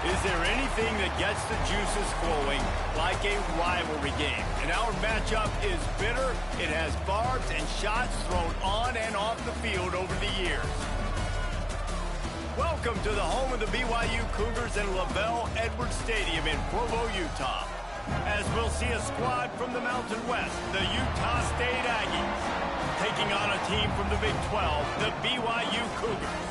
Is there anything that gets the juices flowing like a rivalry game? And our matchup is bitter. It has barbs and shots thrown on and off the field over the years. Welcome to the home of the BYU Cougars in LaBelle Edwards Stadium in Provo, Utah. As we'll see a squad from the Mountain West, the Utah State Aggies, taking on a team from the Big 12, the BYU Cougars.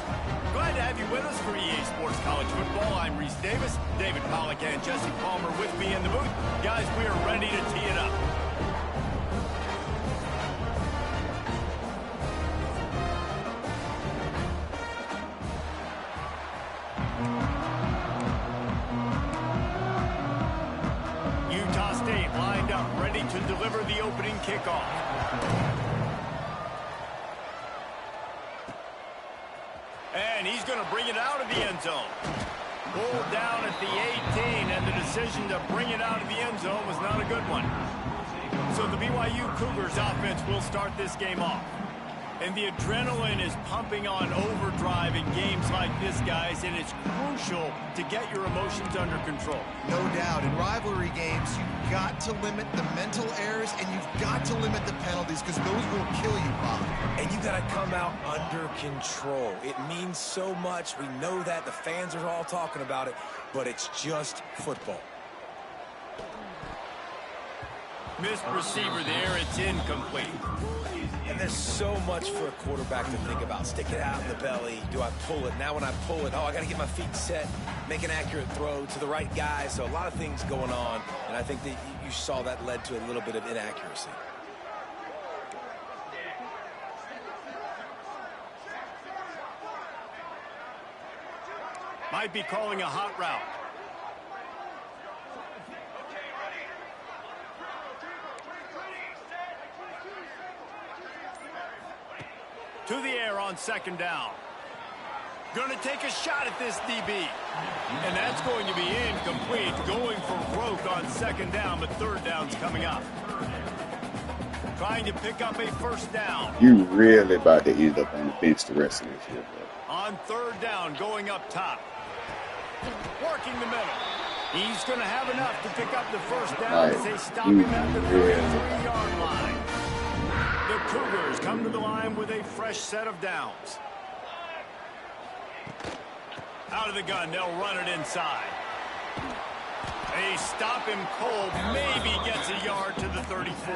Glad to have you with us for EA Sports College Football. I'm Reese Davis, David Pollack and Jesse Palmer with me in the booth. Guys, we are ready to tee it up. Utah State lined up, ready to deliver the opening kickoff. And he's going to bring it out of the end zone. Pulled down at the 18, and the decision to bring it out of the end zone was not a good one. So the BYU Cougars offense will start this game off. And the adrenaline is pumping on overdrive in games like this, guys, and it's crucial to get your emotions under control. No doubt. In rivalry games, you've got to limit the mental errors, and you've got to limit the penalties because those will kill you, Bob. And you got to come out under control. It means so much. We know that. The fans are all talking about it, but it's just football. Missed receiver there. It's incomplete. And there's so much for a quarterback to think about. Stick it out in the belly. Do I pull it? Now when I pull it, I got to get my feet set, make an accurate throw to the right guy. So a lot of things going on, and I think that you saw that led to a little bit of inaccuracy. Might be calling a hot route. To the air on second down. Going to take a shot at this DB. And that's going to be incomplete. Going for broke on second down, but third down's coming up. Trying to pick up a first down. You really about to end up on the bench the rest of this year, bro. On third down, going up top. Working the middle. He's going to have enough to pick up the first down as they stop him at the 33-yard line. The Cougars come to the line with a fresh set of downs. Out of the gun, they'll run it inside. They stop him cold, maybe gets a yard to the 34.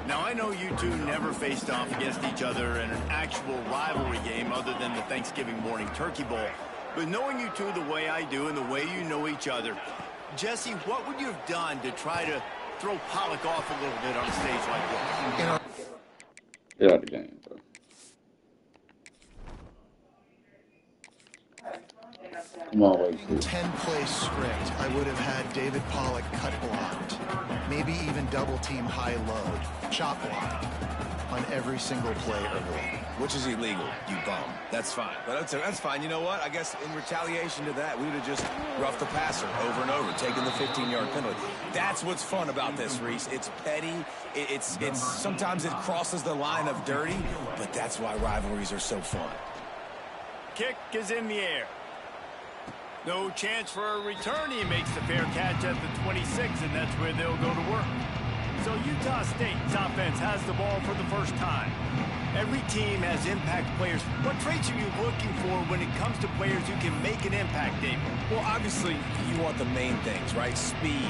Now, I know you two never faced off against each other in an actual rivalry game other than the Thanksgiving morning Turkey Bowl. But knowing you two the way I do and the way you know each other, Jesse, what would you have done to try to throw Pollack off a little bit on a stage like this? Get out of the game, bro. Come on, wait. 10-play script, I would have had David Pollack cut blocked. Maybe even double team high load, chop block on every single play early. Which is illegal, you bum. That's fine. But that's fine. You know what? I guess in retaliation to that, we would have just roughed the passer over and over, taking the 15-yard penalty. That's what's fun about this, Reese. It's petty. It's sometimes it crosses the line of dirty, but that's why rivalries are so fun. Kick is in the air. No chance for a return. He makes the fair catch at the 26, and that's where they'll go to work. So Utah State's offense has the ball for the first time. Every team has impact players. What traits are you looking for when it comes to players who can make an impact, David? Well, obviously, you want the main things, right? Speed,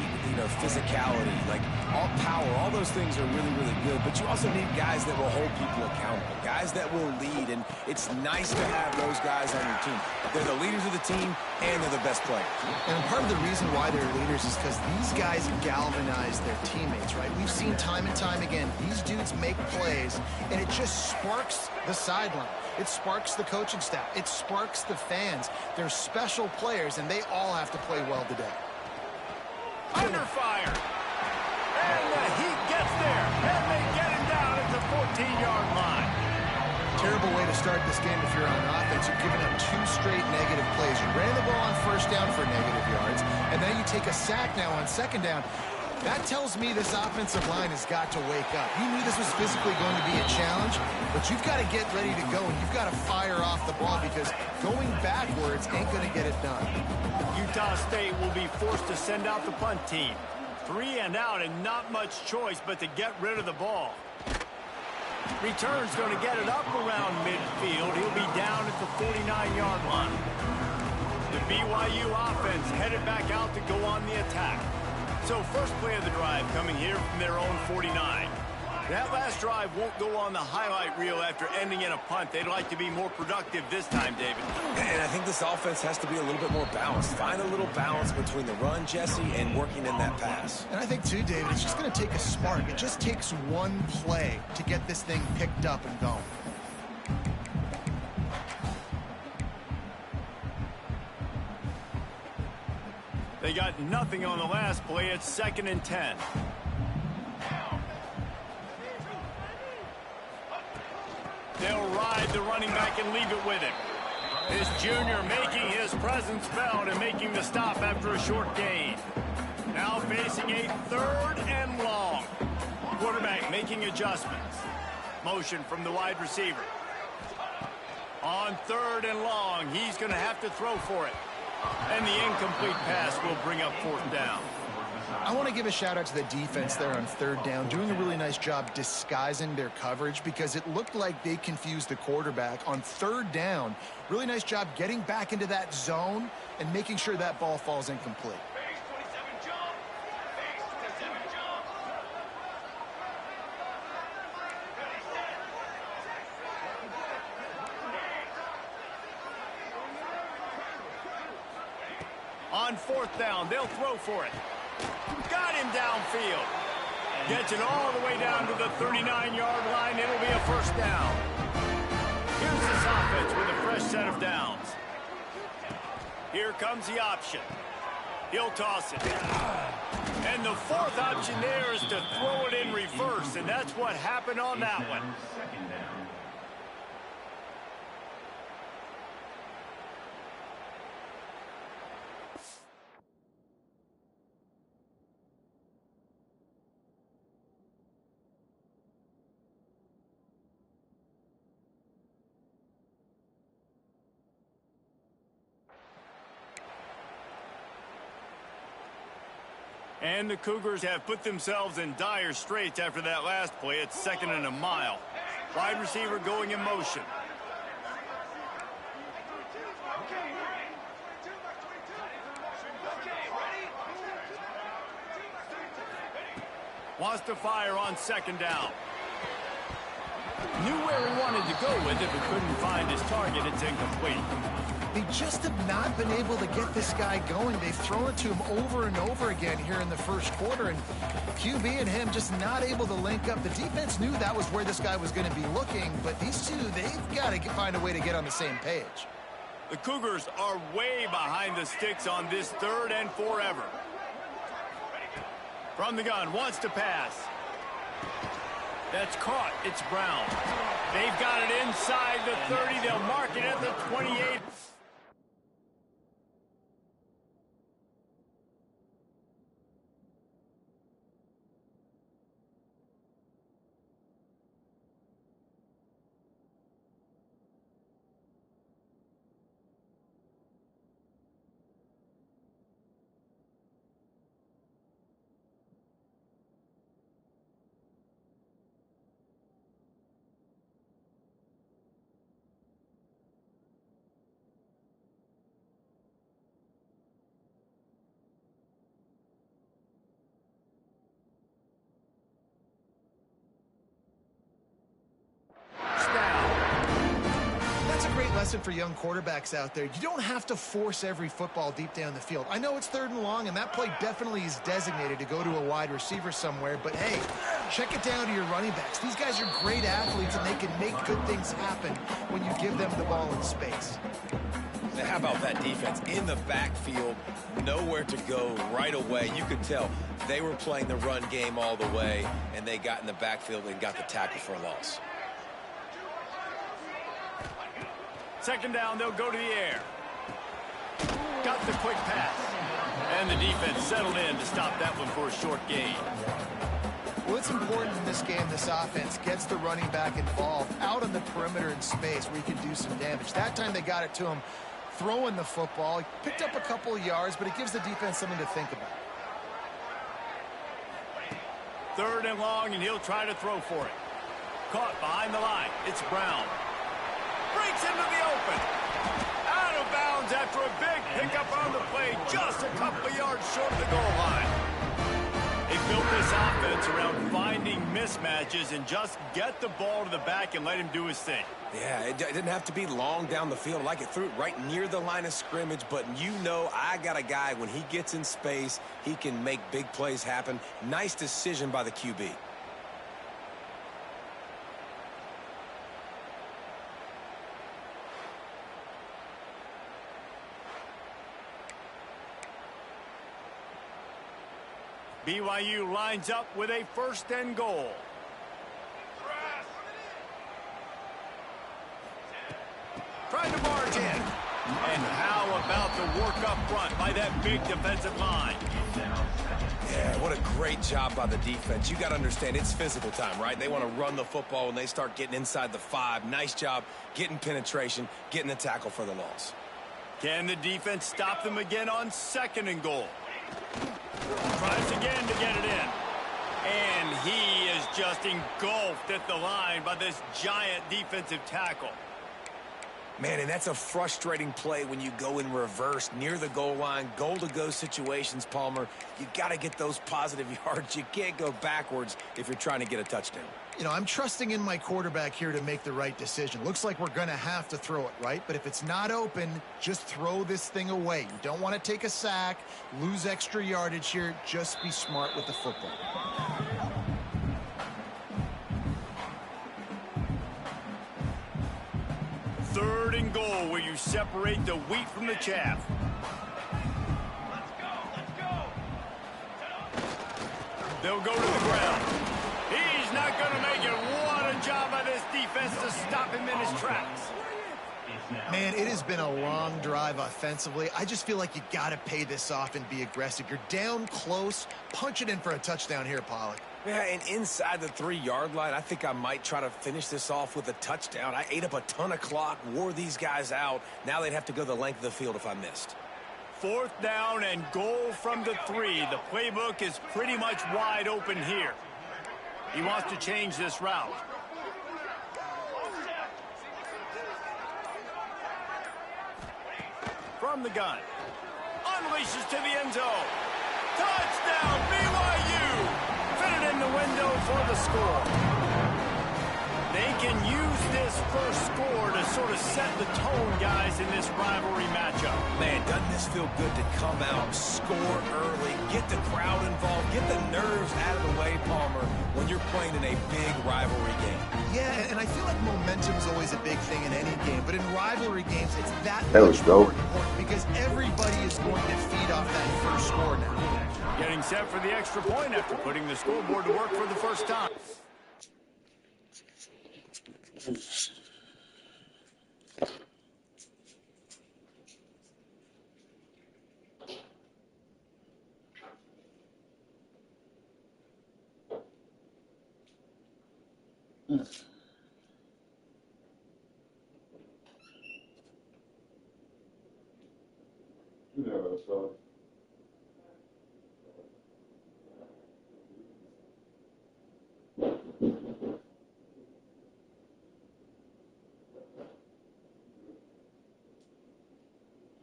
physicality, like all power. All those things are really, really good. But you also need guys that will hold people accountable, guys that will lead. And it's nice to have those guys on your team. They're the leaders of the team, and they're the best players. And part of the reason why they're leaders is because these guys galvanize their teammates, right? We've seen time and time again, these dudes make plays, and it just sparks the sideline. It sparks the coaching staff. It sparks the fans. They're special players, and they all have to play well today. Under fire. And the Heat gets there, and they get him down at the 14-yard line. Terrible way to start this game if you're on offense. You're giving up 2 straight negative plays. You ran the ball on first down for negative yards, and then you take a sack now on second down. That tells me this offensive line has got to wake up. You knew this was physically going to be a challenge, but you've got to get ready to go, and you've got to fire off the ball because going backwards ain't going to get it done. Utah State will be forced to send out the punt team. 3 and out and not much choice but to get rid of the ball. Return's going to get it up around midfield. He'll be down at the 49-yard line. The BYU offense headed back out to go on the attack. So first play of the drive coming here from their own 49. That last drive won't go on the highlight reel after ending in a punt. They'd like to be more productive this time, David. And I think this offense has to be a little bit more balanced. Find a little balance between the run, Jesse, and working in that pass. And I think, too, David, it's just going to take a spark. It just takes one play to get this thing picked up and going. They got nothing on the last play. It's 2nd and 10. They'll ride the running back and leave it with him. This junior making his presence felt and making the stop after a short gain. Now facing a 3rd and long. Quarterback making adjustments. Motion from the wide receiver. On 3rd and long, he's going to have to throw for it. And the incomplete pass will bring up 4th down. I want to give a shout out to the defense there on 3rd down, doing a really nice job disguising their coverage because it looked like they confused the quarterback on 3rd down. Really nice job getting back into that zone and making sure that ball falls incomplete. On 4th down, they'll throw for it. Got him downfield. Gets it all the way down to the 39-yard line. It'll be a 1st down. Here's this offense with a fresh set of downs. Here comes the option. He'll toss it. And the 4th option there is to throw it in reverse, and that's what happened on that one. And the Cougars have put themselves in dire straits after that last play. It's 2nd and a mile. Wide receiver going in motion. Wants to fire on 2nd down. Knew where he wanted to go with it, but couldn't find his target. It's incomplete. They just have not been able to get this guy going. They've thrown it to him over and over again here in the 1st quarter, and QB and him just not able to link up. The defense knew that was where this guy was going to be looking, but these two, they've got to find a way to get on the same page. The Cougars are way behind the sticks on this 3rd and forever. From the gun, wants to pass. That's caught. It's Brown. They've got it inside the 30. They'll mark it at the 28. Lesson for young quarterbacks out there. You don't have to force every football deep down the field. I know it's 3rd and long, and that play definitely is designated to go to a wide receiver somewhere, but hey, check it down to your running backs. These guys are great athletes, and they can make good things happen when you give them the ball in space. How about that defense in the backfield, nowhere to go right away? You could tell they were playing the run game all the way, and they got in the backfield and got the tackle for a loss. 2nd down, they'll go to the air. Got the quick pass. And And the defense settled in to stop that one for a short gain. Well, it's important in this game this offense gets the running back involved out on the perimeter in space where he can do some damage. That time they got it to him throwing the football. He picked up a couple of yards, but it gives the defense something to think about. 3rd and long, and he'll try to throw for it. Caught behind the line. It's Brown. Breaks into the open. Out of bounds after a big pickup on the play, just a couple of yards short of the goal line. They built this offense around finding mismatches and just get the ball to the back and let him do his thing. Yeah, it didn't have to be long down the field. Like it threw it right near the line of scrimmage, but you know I got a guy, when he gets in space, he can make big plays happen. Nice decision by the QB. BYU lines up with a 1st and goal. Trying to barge in. And how about the work up front by that big defensive line? Yeah, what a great job by the defense. You got to understand, it's physical time, right? They want to run the football when they start getting inside the 5. Nice job getting penetration, getting the tackle for the loss. Can the defense stop them again on 2nd and goal? Tries again to get it in. And he is just engulfed at the line by this giant defensive tackle. Man, and that's a frustrating play when you go in reverse near the goal line, goal-to-go situations, Palmer. You got to get those positive yards. You can't go backwards if you're trying to get a touchdown. You know, I'm trusting in my quarterback here to make the right decision. Looks like we're going to have to throw it, right? But if it's not open, just throw this thing away. You don't want to take a sack, lose extra yardage here. Just be smart with the football. 3rd and goal, where you separate the wheat from the chaff. They'll go to the ground. He's not going to make it. What a job by this defense to stop him in his tracks. Man, it has been a long drive offensively. I just feel like you got to pay this off and be aggressive. You're down close. Punch it in for a touchdown here, Pollock. Yeah, and inside the 3-yard line, I think I might try to finish this off with a touchdown. I ate up a ton of clock, wore these guys out. Now they'd have to go the length of the field if I missed. 4th down and goal from the 3. The playbook is pretty much wide open here. He wants to change this route. From the gun. Unleashes to the end zone. Touchdown, BYU! Fitted in the window for the score. They can use this first score to sort of set the tone, guys, in this rivalry matchup. Man, doesn't this feel good to come out, score early, get the crowd involved, get the nerves out of the way, Palmer, when you're playing in a big rivalry game. Yeah, and I feel like momentum's always a big thing in any game, but in rivalry games, it's that That much was dope. more important because everybody is going to feed off that first score now. Getting set for the extra point after putting the scoreboard to work for the first time.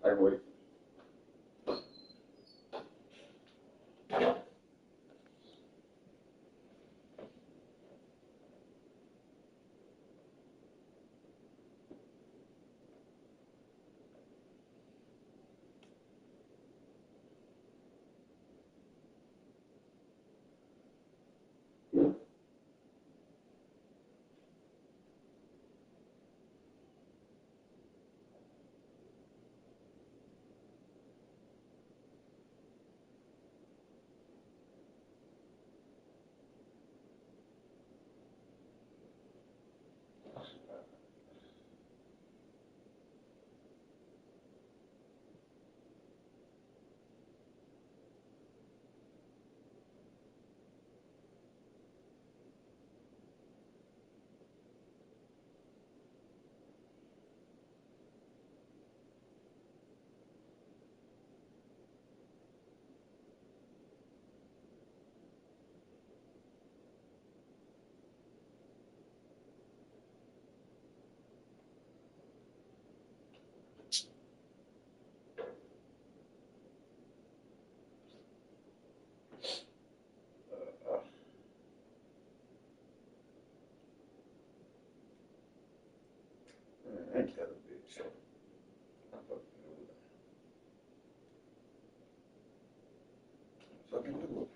I can wait. Ain't that a big show? I fucking do it.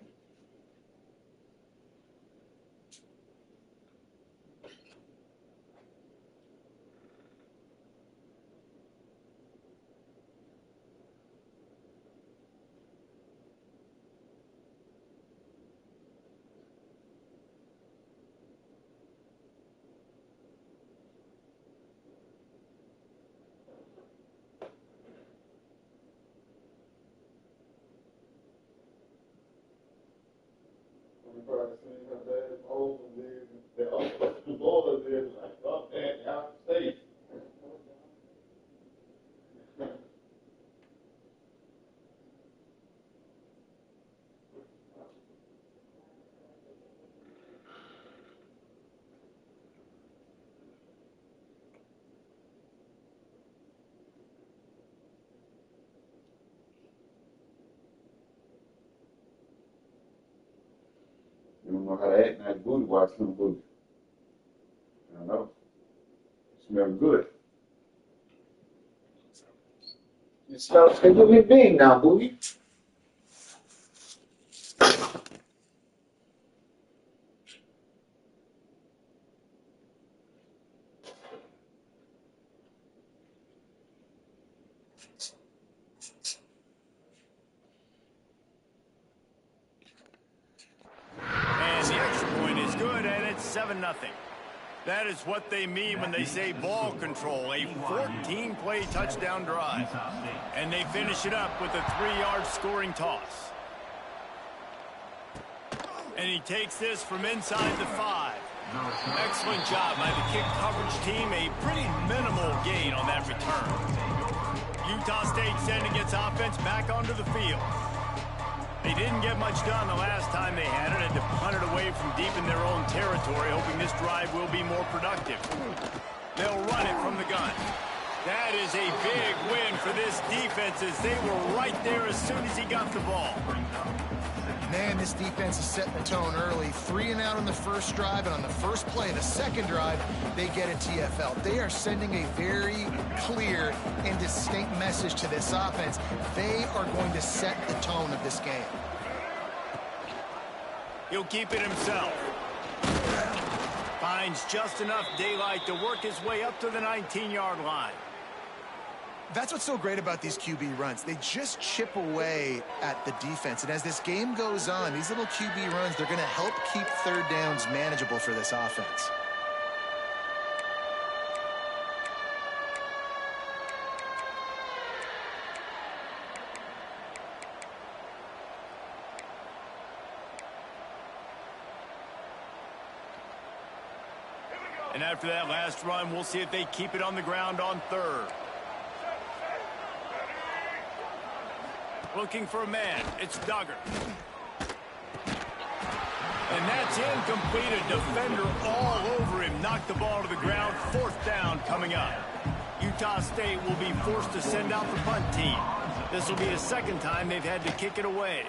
Probably seen her dad's old and they're all the boys there like, oh, man, out of state. You don't know how to act nice booty, watch some booty. I know. Smell good. You smell like a human being now, booty. And the extra point is good, and it's 7-0. That is what they mean when they say ball control, a 14-play touchdown drive. And they finish it up with a 3-yard scoring toss. And he takes this from inside the 5. Excellent job by the kick coverage team, a pretty minimal gain on that return. Utah State sending its offense back onto the field. They didn't get much done the last time they had it, and to punt it away from deep in their own territory, hoping this drive will be more productive. They'll run it from the gun. That is a big win for this defense, as they were right there as soon as he got the ball. Man, this defense is setting the tone early. 3 and out on the first drive, and on the first play of the second drive, they get a TFL. They are sending a very clear and distinct message to this offense. They are going to set the tone of this game. He'll keep it himself. Finds just enough daylight to work his way up to the 19-yard line. That's what's so great about these QB runs. They just chip away at the defense. And as this game goes on, these little QB runs, they're going to help keep third downs manageable for this offense. And after that last run, we'll see if they keep it on the ground on third. Looking for a man. It's Duggar. And that's incomplete. A defender all over him. Knocked the ball to the ground. 4th down coming up. Utah State will be forced to send out the punt team. This will be the second time they've had to kick it away.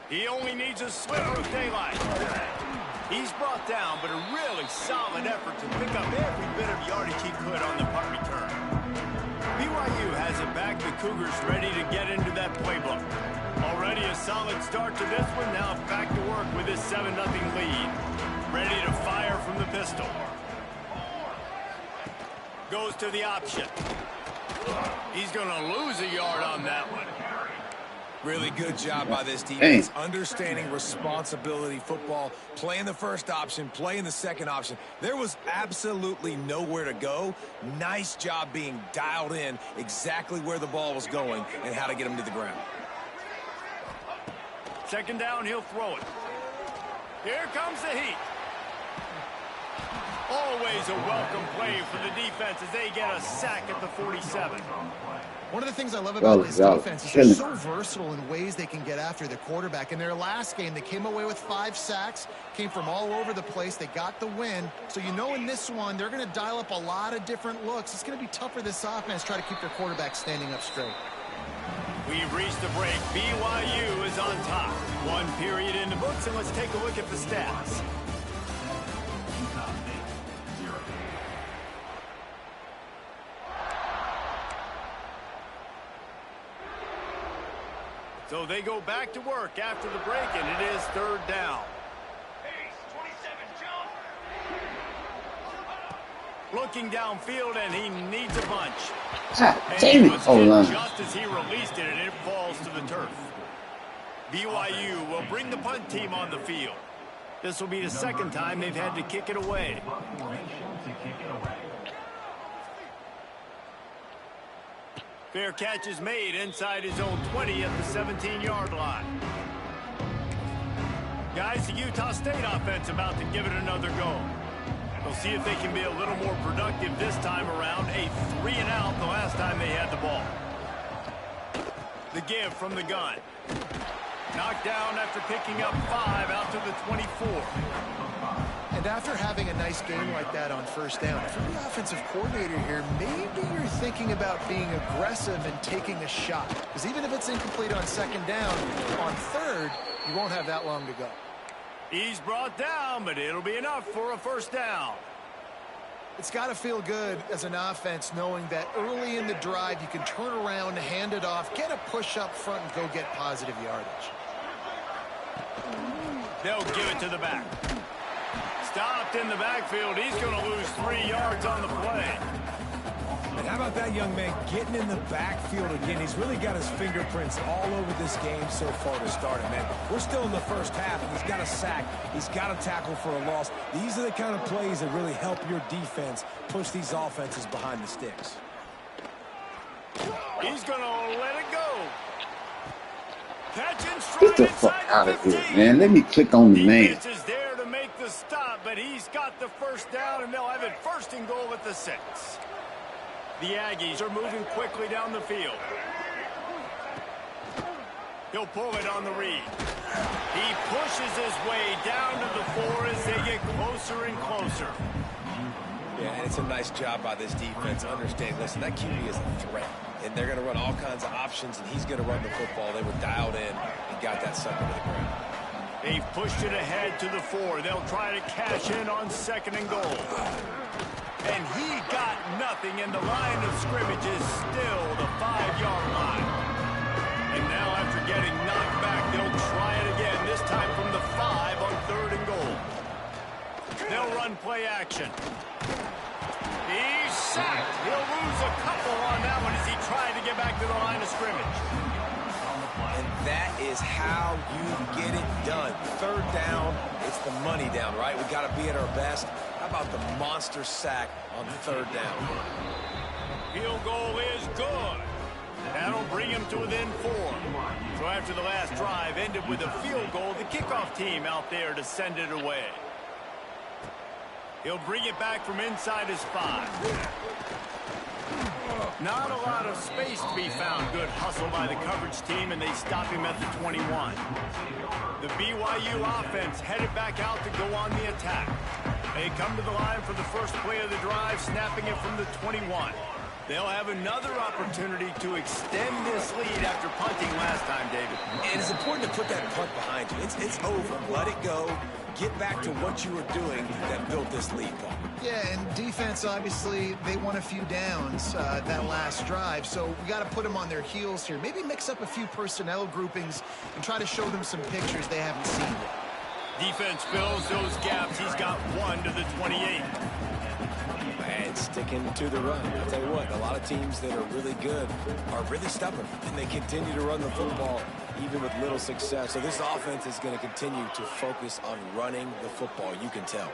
He only needs a sliver of daylight. He's brought down, but a really solid effort to pick up every bit of yardage he could on the punt return. BYU has it back. The Cougars ready to get into that playbook. Already a solid start to this one. Now back to work with his 7-0 lead. Ready to fire from the pistol. Goes to the option. He's going to lose a yard on that one. Really good job by this defense, understanding responsibility football, playing the first option, playing the second option. There was absolutely nowhere to go. Nice job being dialed in exactly where the ball was going and how to get him to the ground. Second down, he'll throw it. Here comes the heat. Always a welcome play for the defense as they get a sack at the 47. One of the things I love about this defense is they're so versatile in ways they can get after the quarterback. In their last game, they came away with 5 sacks, came from all over the place. They got the win. So you know in this one, they're going to dial up a lot of different looks. It's going to be tough for this offense to try to keep their quarterback standing up straight. We've reached the break. BYU is on top. One period in the books, and let's take a look at the stats. So they go back to work after the break, and it is third down. Looking downfield, and he needs a bunch. Damn it. Hold on. Just as he released it, and it falls to the turf. BYU will bring the punt team on the field. This will be the second time they've had to kick it away. Fair catch is made inside his own 20 at the 17-yard line. Guys, the Utah State offense about to give it another go. We'll see if they can be a little more productive this time around. A 3-and-out the last time they had the ball. The give from the gun. Knocked down after picking up 5 out to the 24. And after having a nice game like that on first down, if you're the offensive coordinator here, maybe you're thinking about being aggressive and taking a shot. Because even if it's incomplete on second down, on third, you won't have that long to go. He's brought down, but it'll be enough for a first down. It's got to feel good as an offense knowing that early in the drive you can turn around, hand it off, get a push up front, and go get positive yardage. They'll give it to the back. Stopped in the backfield. He's going to lose 3 yards on the play. And how about that young man getting in the backfield again? He's really got his fingerprints all over this game so far to start it, man. We're still in the first half, and he's got a sack. He's got a tackle for a loss. These are the kind of plays that really help your defense push these offenses behind the sticks. He's going to let it go. Catch and strike. Get the fuck out of here, man. Let me click on the man. Defense is there to make the stop, but he's got the first down, and they'll have it first and goal at the 6. The Aggies are moving quickly down the field. He'll pull it on the read. He pushes his way down to the 4 as they get closer and closer. Yeah, and it's a nice job by this defense. Understand, listen, that QB is a threat. And they're going to run all kinds of options, and he's going to run the football. They were dialed in and got that sucker to the ground. They've pushed it ahead to the 4. They'll try to cash in on second and goal. And he got nothing, and the line of scrimmage is still the 5-yard line. And now after getting knocked back, they'll try it again, this time from the 5 on third and goal. They'll run play action. He's sacked. He'll lose a couple on that one as he tried to get back to the line of scrimmage. And that is how you get it done. Third down, it's the money down, right? We got to be at our best. How about the monster sack on third down? Field goal is good. That'll bring him to within 4. So after the last drive ended with a field goal, the kickoff team out there to send it away. He'll bring it back from inside his 5. Not a lot of space to be found. Good hustle by the coverage team, and they stop him at the 21. The BYU offense headed back out to go on the attack. They come to the line for the first play of the drive, snapping it from the 21. They'll have another opportunity to extend this lead after punting last time, David. And it's important to put that punt behind you. It's over. Let it go. Get back to what you were doing that built this lead, Paul. Yeah, and defense, obviously, they won a few downs that last drive, so we got to put them on their heels here. Maybe mix up a few personnel groupings and try to show them some pictures they haven't seen yet. Defense fills those gaps. He's got 1 to the 28. And sticking to the run. I'll tell you what, a lot of teams that are really good are really stubborn, and they continue to run the football even with little success. So this offense is going to continue to focus on running the football. You can tell.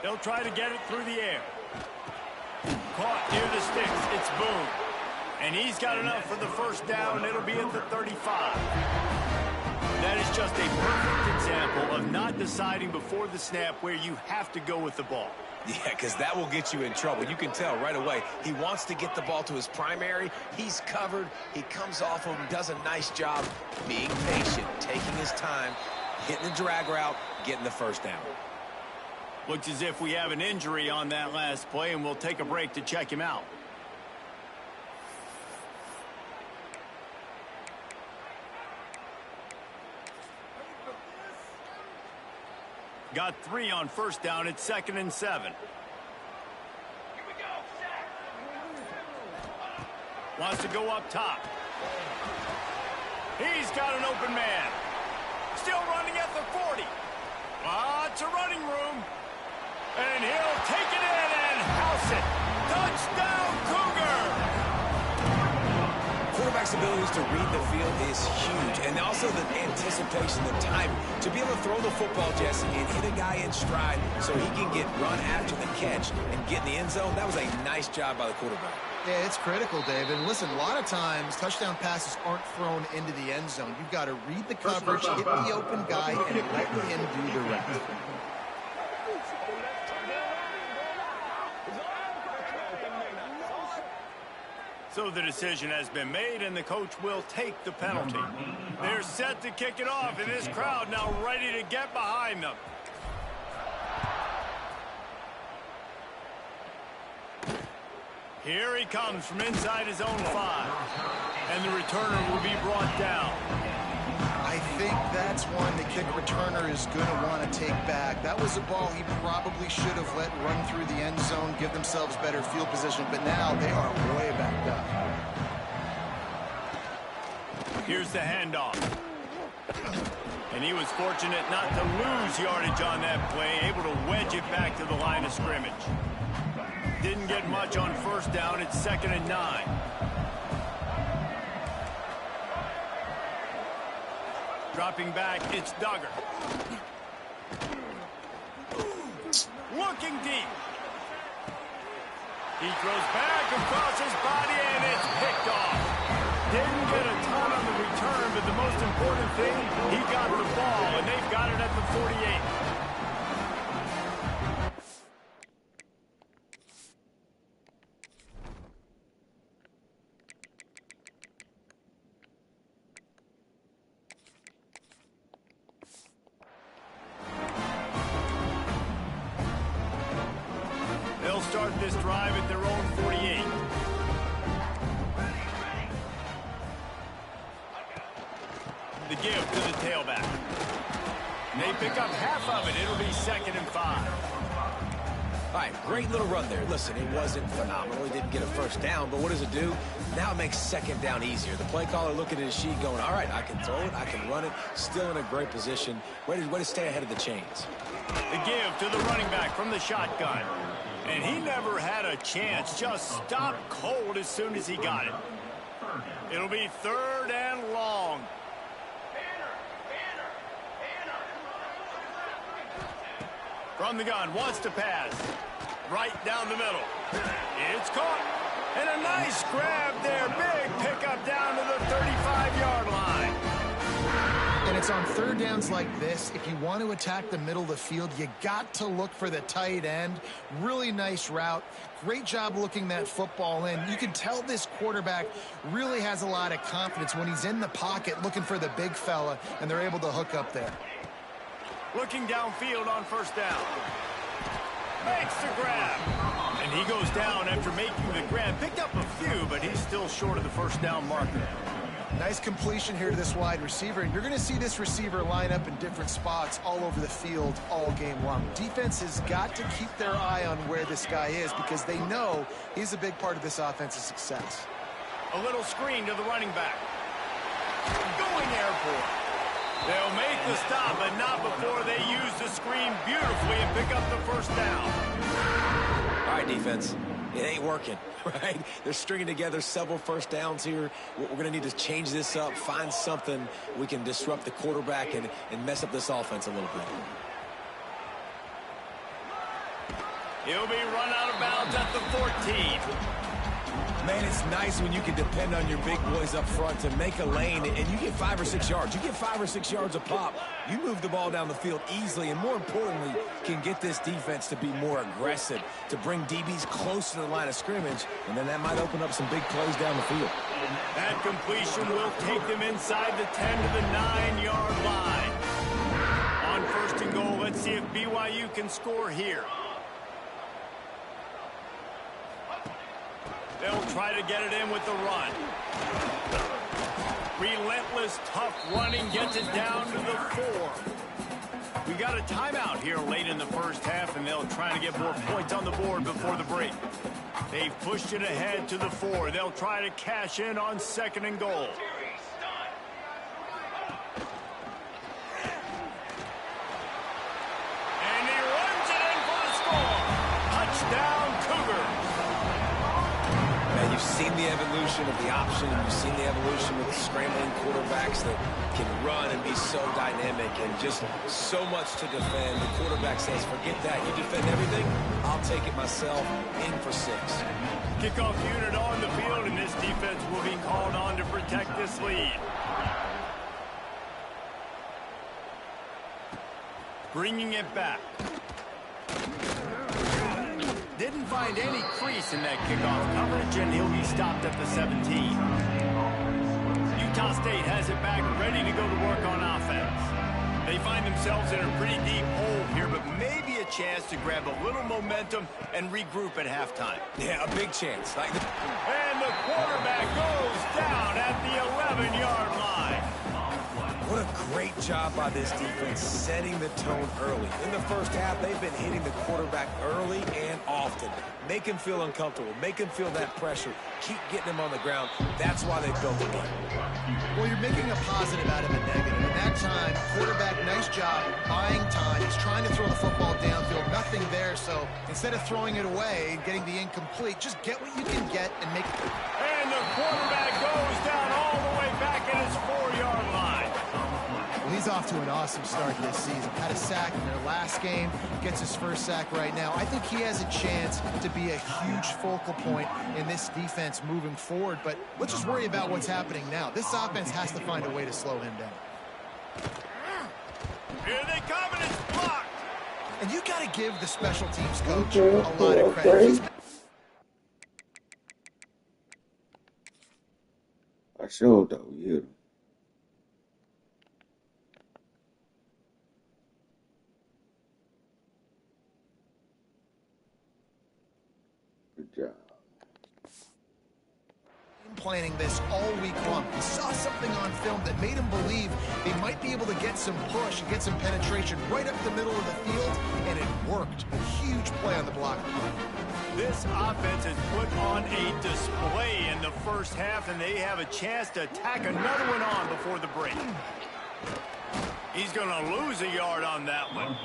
They'll try to get it through the air. Caught near the sticks. It's Boone. And he's got enough for the first down. It'll be at the 35. That is just a perfect example of not deciding before the snap where you have to go with the ball. Yeah, because that will get you in trouble. You can tell right away. He wants to get the ball to his primary. He's covered. He comes off of him, does a nice job being patient, taking his time. hitting the drag route, getting the first down. Looks as if we have an injury on that last play, and we'll take a break to check him out. Got 3 on first down. It's 2nd and 7. Wants to go up top. He's got an open man. Still running at the 40. Lots of running room. And he'll take it in and house it. Touchdown, Cougar! Quarterback's abilities to read the field is huge. And also the anticipation, the timing. To be able to throw the football, Jesse, and hit a guy in stride so he can get run after the catch and get in the end zone, that was a nice job by the quarterback. Yeah, it's critical, David. Listen, a lot of times touchdown passes aren't thrown into the end zone. You've got to read the coverage, hit the open guy, and let him do the rest. So the decision has been made, and the coach will take the penalty. They're set to kick it off, and this crowd now ready to get behind them. Here he comes from inside his own 5. And the returner will be brought down. I think that's one the kick returner is going to want to take back. That was a ball he probably should have let run through the end zone, give themselves better field position, but now they are way backed up. Here's the handoff. And he was fortunate not to lose yardage on that play, able to wedge it back to the line of scrimmage. Didn't get much on first down. It's 2nd and 9. Dropping back, it's Duggar. Looking deep. He throws back across his body, and it's picked off. Didn't get a ton on the return, but the most important thing, he got the ball, and they've got it at the 48. They'll start this drive at their own 48. The give to the tailback. They pick up half of it. It'll be 2nd and 5. All right, great little run there. Listen, it wasn't phenomenal. He didn't get a first down, but what does it do? Now it makes 2nd down easier. The play caller looking at his sheet going, all right, I can throw it, I can run it, still in a great position. Way to stay ahead of the chains. The give to the running back from the shotgun. And he never had a chance, just stopped cold as soon as he got it. It'll be 3rd and long. From the gun, wants to pass. Right down the middle. It's caught. And a nice grab there. Big pickup down to the 35-yard line. And it's on 3rd downs like this. If you want to attack the middle of the field, you got to look for the tight end. Really nice route. Great job looking that football in. You can tell this quarterback really has a lot of confidence when he's in the pocket looking for the big fella, and they're able to hook up there. Looking downfield on first down. Makes the grab. And he goes down after making the grab. Picked up a few, but he's still short of the first down marker. Nice completion here to this wide receiver. And you're going to see this receiver line up in different spots all over the field all game long. Defense has got to keep their eye on where this guy is because they know he's a big part of this offense's success. A little screen to the running back. Going airborne. They'll make the stop, but not before they use the screen beautifully and pick up the first down. All right, defense. It ain't working, right? They're stringing together several first downs here. We're going to need to change this up, find something we can disrupt the quarterback and mess up this offense a little bit. He'll be run out of bounds at the 14. Man, it's nice when you can depend on your big boys up front to make a lane, and you get 5 or 6 yards. You get 5 or 6 yards a pop. You move the ball down the field easily, and more importantly, can get this defense to be more aggressive, to bring DBs close to the line of scrimmage, and then that might open up some big plays down the field. That completion will take them inside the 10 to the 9-yard line. BYU can score here. They'll try to get it in with the run. Relentless, tough running gets it down to the 4. We got a timeout here late in the first half, and they'll try to get more points on the board before the break. They've pushed it ahead to the 4. They'll try to cash in on 2nd and goal. And he runs it in for the score. Touchdown, Cougar. And you've seen the evolution of the option, and you've seen the evolution with scrambling quarterbacks that can run and be so dynamic and just so much to defend. The quarterback says, forget that. You defend everything, I'll take it myself. In for 6. Kickoff unit on the field, and this defense will be called on to protect this lead. Bringing it back. Didn't find any crease in that kickoff coverage, and he'll be stopped at the 17. Utah State has it back, ready to go to work on offense. They find themselves in a pretty deep hole here, but maybe a chance to grab a little momentum and regroup at halftime. Yeah, a big chance. And the quarterback goes down at the 11-yard line. What a great job by this defense setting the tone early. In the first half, they've been hitting the quarterback early and often. Make him feel uncomfortable. Make him feel that pressure. Keep getting him on the ground. That's why they built the game. Well, you're making a positive out of a negative. And that time, quarterback, nice job buying time. He's trying to throw the football downfield. Nothing there, so instead of throwing it away and getting the incomplete, just get what you can get and make it. And the quarterback goes down all the way back at his 4-yard line. Well, he's off to an awesome start this season. Had a sack in their last game, gets his first sack right now. I think he has a chance to be a huge focal point in this defense moving forward, but let's just worry about what's happening now. This offense has to find a way to slow him down. Here they come, and it's blocked. And you got to give the special teams coach a lot of credit. I showed though, you. Good job. Planning this all week long. He saw something on film that made him believe they might be able to get some push and get some penetration right up the middle of the field, and it worked. A huge play on the block. This offense has put on a display in the first half, and they have a chance to tack another one on before the break. He's going to lose a yard on that one.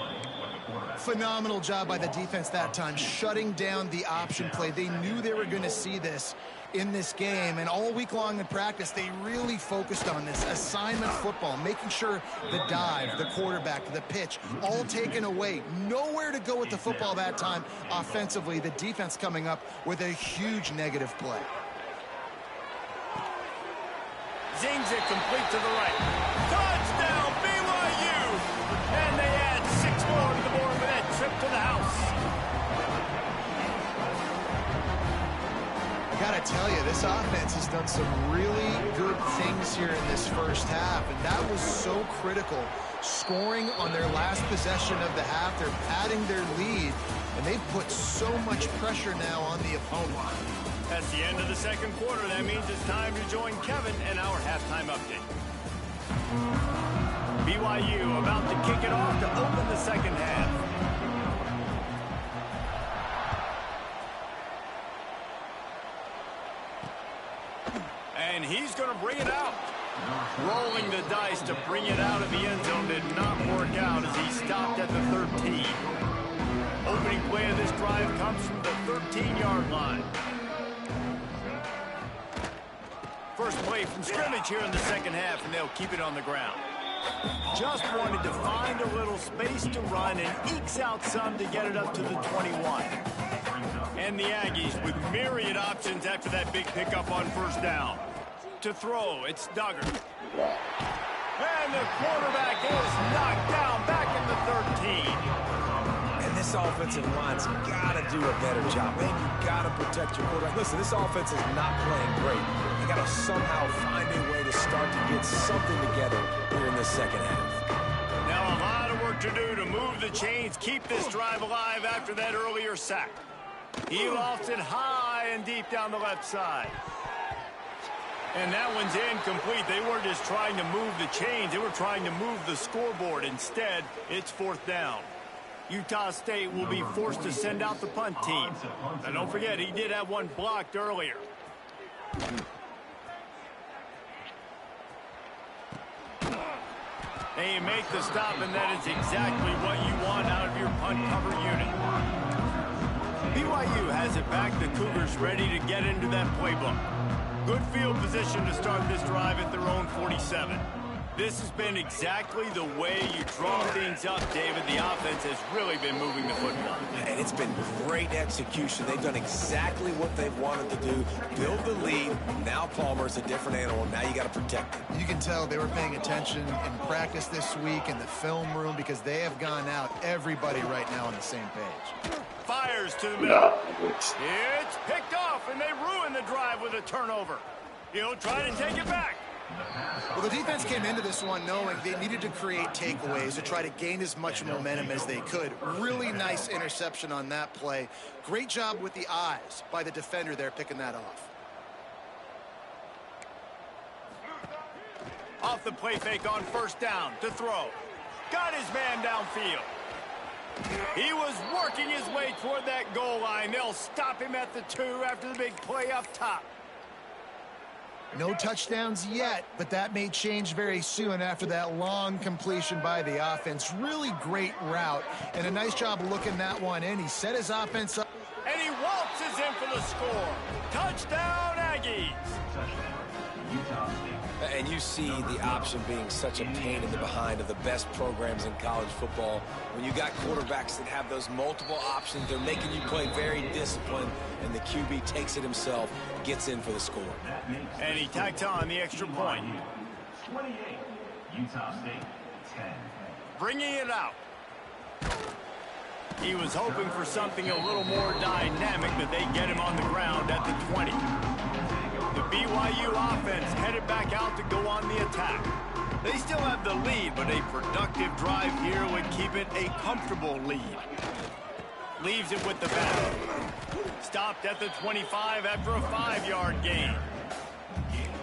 Phenomenal job by the defense that time, shutting down the option play. They knew they were going to see this in this game, and all week long in practice, they really focused on this assignment football, making sure the dive, the quarterback, the pitch, all taken away. Nowhere to go with the football that time offensively. The defense coming up with a huge negative play. Zings it complete to the right. Touchdown, BYU! And they add 6 more to the board with that trip to the house. Gotta tell you, this offense has done some really good things here in this first half, and that was so critical. Scoring on their last possession of the half, they're padding their lead, and they've put so much pressure now on the opponent. That's the end of the second quarter. That means it's time to join Kevin and our halftime update. BYU about to kick it off to open the second half. And he's going to bring it out. Rolling the dice to bring it out of the end zone did not work out as he stopped at the 13. Opening play of this drive comes from the 13-yard line. First play from scrimmage here in the second half, and they'll keep it on the ground. Just wanted to find a little space to run and ekes out some to get it up to the 21. And the Aggies with myriad options after that big pickup on first down. To throw, it's Duggar. And the quarterback is knocked down back in the 13. And this offensive line's got to do a better job. Man, you got to protect your quarterback. Listen, this offense is not playing great. You got to somehow find a way to start to get something together here in the second half. Now a lot of work to do to move move the chains, keep this drive alive after that earlier sack. He lofts it high and deep down the left side. And that one's incomplete. They weren't just trying to move the chains. They were trying to move the scoreboard. Instead, it's 4th down. Utah State will be forced to send out the punt team. And don't forget, he did have one blocked earlier. And you make the stop, and that is exactly what you want out of your punt cover unit. BYU has it back. The Cougars ready to get into that playbook. Good field position to start this drive at their own 47. This has been exactly the way you draw things up, David. The offense has really been moving the football. And it's been great execution. They've done exactly what they've wanted to do. Build the lead. Now Palmer's a different animal. Now you got to protect it. You can tell they were paying attention in practice this week in the film room because they have gone out, everybody right now on the same page. Fires to the middle. It's picked off, and they ruin the drive with a turnover. He'll try to take it back. Well, the defense came into this one knowing they needed to create takeaways to try to gain as much momentum as they could. Really nice interception on that play. Great job with the eyes by the defender there picking that off. Off the play fake on 1st down to throw. Got his man downfield. He was working his way toward that goal line. They'll stop him at the 2 after the big play up top. No touchdowns yet, but that may change very soon after that long completion by the offense. Really great route, and a nice job looking that one in. He set his offense up. And he waltzes in for the score. Touchdown, Aggies. And you see the option being such a pain in the behind of the best programs in college football. When you got quarterbacks that have those multiple options, they're making you play very disciplined, and the QB takes it himself, gets in for the score. And he tacks on the extra point. 28, Utah State, 10. Bringing it out. He was hoping for something a little more dynamic, but they get him on the ground at the 20. The BYU offense headed back out to go on the attack. They still have the lead, but a productive drive here would keep it a comfortable lead. Leaves it with the back. Stopped at the 25 after a 5-yard gain.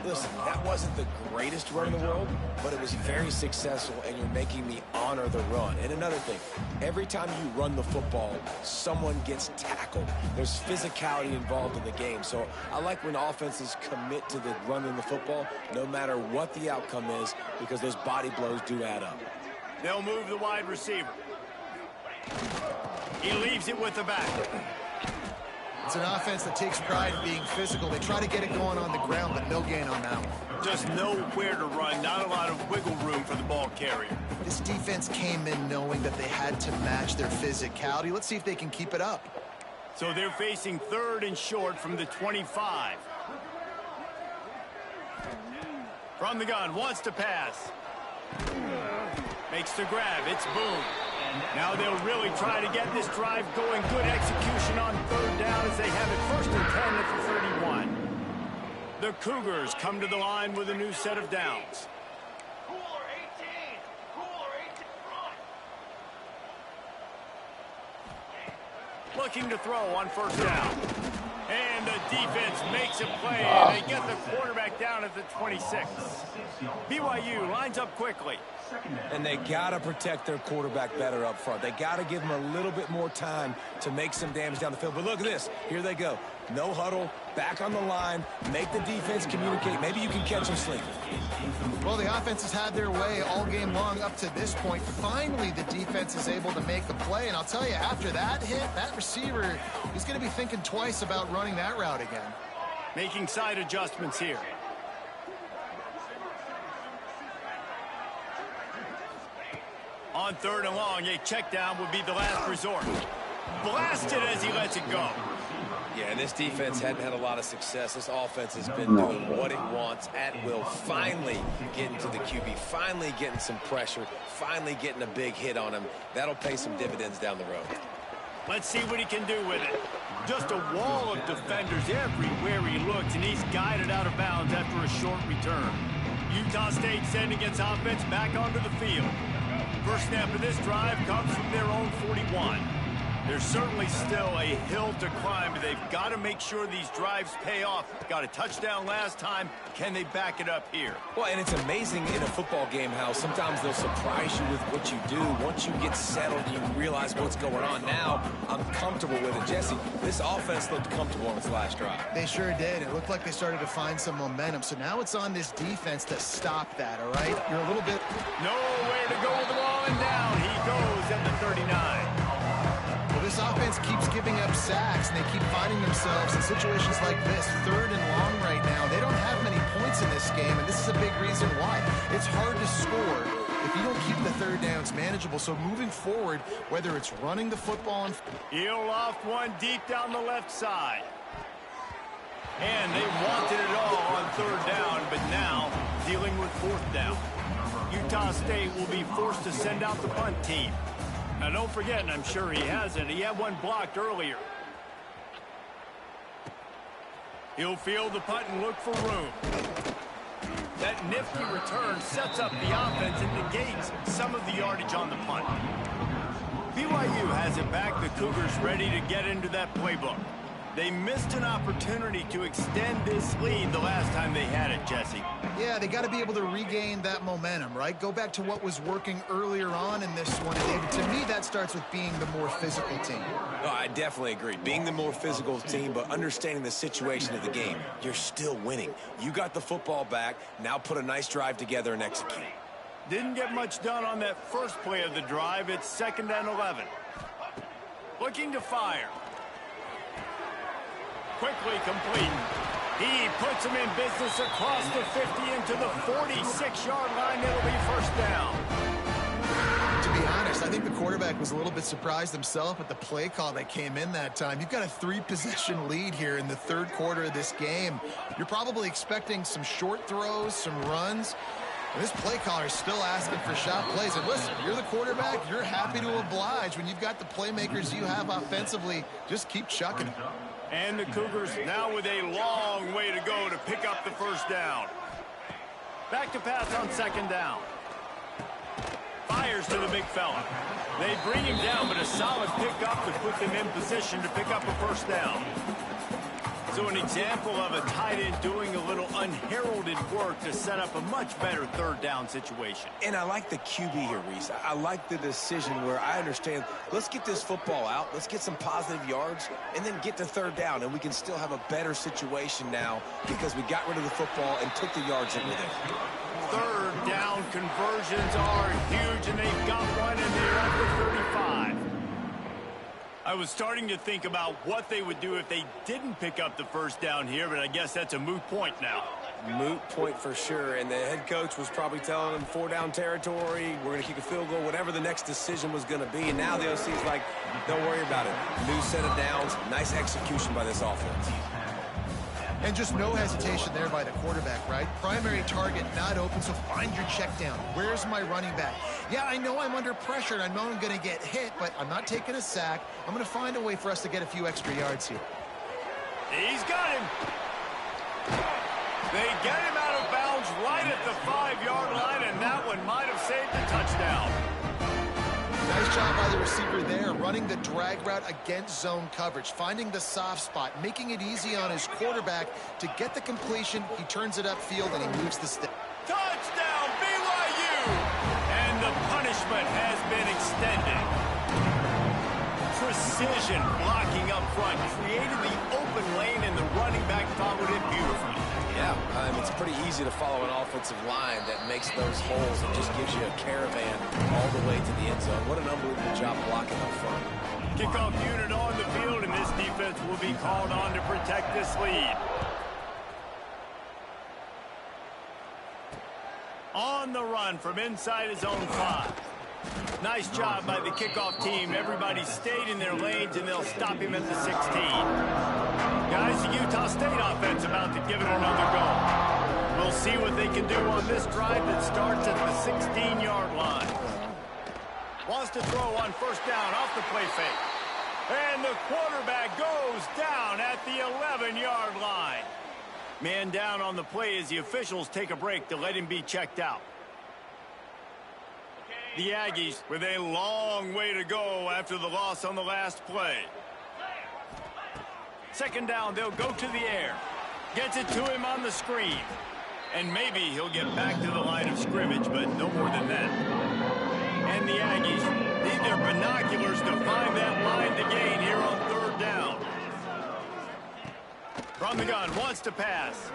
Listen, that wasn't the greatest run in the world, but it was very successful, and you're making me honor the run. And another thing, every time you run the football, someone gets tackled. There's physicality involved in the game. So I like when offenses commit to the running the football, no matter what the outcome is, because those body blows do add up. They'll move the wide receiver. He leaves it with the back. It's an offense that takes pride in being physical. They try to get it going on the ground, but no gain on that one. Just nowhere to run, not a lot of wiggle room for the ball carrier. This defense came in knowing that they had to match their physicality. Let's see if they can keep it up. So they're facing 3rd and short from the 25. From the gun, wants to pass. Makes the grab, it's Boone. Now they'll really try to get this drive going. Good execution on 3rd down as they have it 1st and 10 at the 31. The Cougars come to the line with a new set of downs. Looking to throw on 1st down. And the defense makes a play, and they get the quarterback down at the 26. BYU lines up quickly. And they got to protect their quarterback better up front. They got to give him a little bit more time to make some damage down the field. But look at this. Here they go. No huddle, back on the line, make the defense communicate. Maybe you can catch them sleeping. Well, the offense has had their way all game long up to this point. Finally, the defense is able to make the play. And I'll tell you, after that hit, that receiver, he's going to be thinking twice about running that route again. Making side adjustments here. On 3rd and long, a check down would be the last resort. Blasted as he lets it go. Yeah, and this defense hadn't had a lot of success. This offense has been doing what it wants at will. Finally getting to the QB, finally getting some pressure, finally getting a big hit on him. That'll pay some dividends down the road. Let's see what he can do with it. Just a wall of defenders everywhere he looks, and he's guided out of bounds after a short return. Utah State sending its offense back onto the field. 1st snap of this drive comes from their own 41. There's certainly still a hill to climb, but they've got to make sure these drives pay off. Got a touchdown last time. Can they back it up here? Well, and it's amazing in a football game how sometimes they'll surprise you with what you do. Once you get settled, you realize what's going on. Now, I'm comfortable with it. Jesse, this offense looked comfortable on its last drive. They sure did. It looked like they started to find some momentum. So now it's on this defense to stop that, all right? You're a little bit... Nowhere to go with the ball, and down he goes at the 39. Well, this offense keeps giving up sacks, and they keep finding themselves in situations like this. 3rd and long right now. They don't have many points in this game, and this is a big reason why. It's hard to score if you don't keep the 3rd downs manageable. So moving forward, whether it's running the football and... He'll loft one deep down the left side. And they wanted it all on 3rd down, but now dealing with 4th down. Utah State will be forced to send out the punt team. Now, don't forget, and I'm sure he hasn't, he had one blocked earlier. He'll field the punt and look for room. That nifty return sets up the offense and negates some of the yardage on the punt. BYU has it back. The Cougars ready to get into that playbook. They missed an opportunity to extend this lead the last time they had it, Jesse. Yeah, they got to be able to regain that momentum, right? Go back to what was working earlier on in this one. And to me, that starts with being the more physical team. Oh, I definitely agree. Being the more physical team, but understanding the situation of the game. You're still winning. You got the football back. Now put a nice drive together and execute. Didn't get much done on that first play of the drive. It's 2nd and 11. Looking to fire. Quickly complete. He puts him in business across the 50 into the 46-yard line. It'll be 1st down. To be honest, I think the quarterback was a little bit surprised himself at the play call that came in that time. You've got a 3-possession lead here in the 3rd quarter of this game. You're probably expecting some short throws, some runs. And this play caller is still asking for shot plays. And listen, you're the quarterback. You're happy to oblige. When you've got the playmakers you have offensively, just keep chucking them. And the Cougars now with a long way to go to pick up the 1st down. Back to pass on 2nd down. Fires to the big fella. They bring him down, but a solid pickup to put them in position to pick up a 1st down. So an example of a tight end doing a little unheralded work to set up a much better 3rd down situation. And I like the QB here, Reese. I like the decision where I understand, let's get this football out, let's get some positive yards, and then get to 3rd down, and we can still have a better situation now because we got rid of the football and took the yards in with it. 3rd down conversions are huge, and they've got one, and they're at the 35. I was starting to think about what they would do if they didn't pick up the 1st down here, but I guess that's a moot point now. Moot point for sure, and the head coach was probably telling them 4-down territory, we're going to kick a field goal, whatever the next decision was going to be, and now the OC's like, don't worry about it. New set of downs, nice execution by this offense. And just no hesitation there by the quarterback, right? Primary target not open, so find your check down. Where's my running back? Yeah, I know I'm under pressure, and I know I'm going to get hit, but I'm not taking a sack. I'm going to find a way for us to get a few extra yards here. He's got him. They get him out of bounds right at the 5-yard line, and that one might have saved the touchdown. Nice job by the receiver there, running the drag route against zone coverage, finding the soft spot, making it easy on his quarterback to get the completion. He turns it upfield, and he moves the stick. Touchdown, BYU! And the punishment has been extended. Precision blocking up front created the open lane, and the running back followed it beautifully. Yeah, it's pretty easy to follow an offensive line that makes those holes and just gives you a caravan all the way to the end zone. What an unbelievable job blocking up front. Kickoff unit on the field, and this defense will be called on to protect this lead. On the run from inside his own 5. Nice job by the kickoff team. Everybody stayed in their lanes, and they'll stop him at the 16. Guys, the Utah State offense about to give it another go. We'll see what they can do on this drive that starts at the 16-yard line. Wants to throw on 1st down off the play fake. And the quarterback goes down at the 11-yard line. Man down on the play as the officials take a break to let him be checked out. The Aggies with a long way to go after the loss on the last play. Second down, they'll go to the air. Gets it to him on the screen. And maybe he'll get back to the line of scrimmage, but no more than that. And the Aggies need their binoculars to find that line to gain here on third down. From the gun, wants to pass.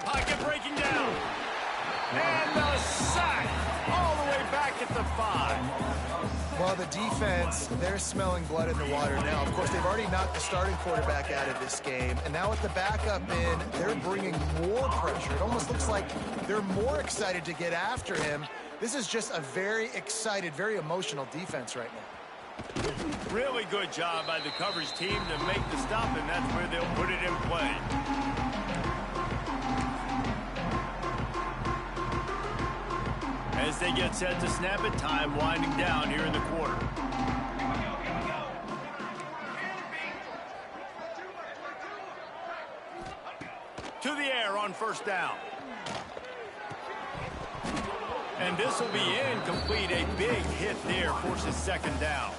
Pocket breaking down. And the sack all the way back at the 5. Well, the defense, they're smelling blood in the water now. Of course, they've already knocked the starting quarterback out of this game. And now with the backup in, they're bringing more pressure. It almost looks like they're more excited to get after him. This is just a very excited, very emotional defense right now. Really good job by the coverage team to make the stop, and that's where they'll put it in play. As they get set to snap it, time winding down here in the quarter. To the air on first down. And this will be incomplete. A big hit there forces second down.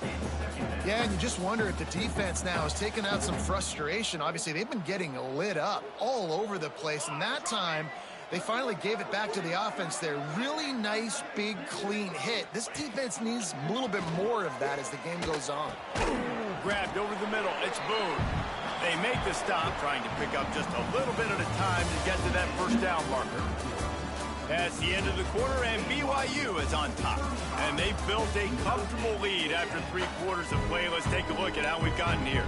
Yeah, and you just wonder if the defense now has taken out some frustration. Obviously, they've been getting lit up all over the place, and that time they finally gave it back to the offense there. Really nice, big, clean hit. This defense needs a little bit more of that as the game goes on. Grabbed over the middle. It's Boone. They make the stop, trying to pick up just a little bit at a time to get to that first down marker. That's the end of the quarter, and BYU is on top. And they've built a comfortable lead after 3 quarters of play. Let's take a look at how we've gotten here.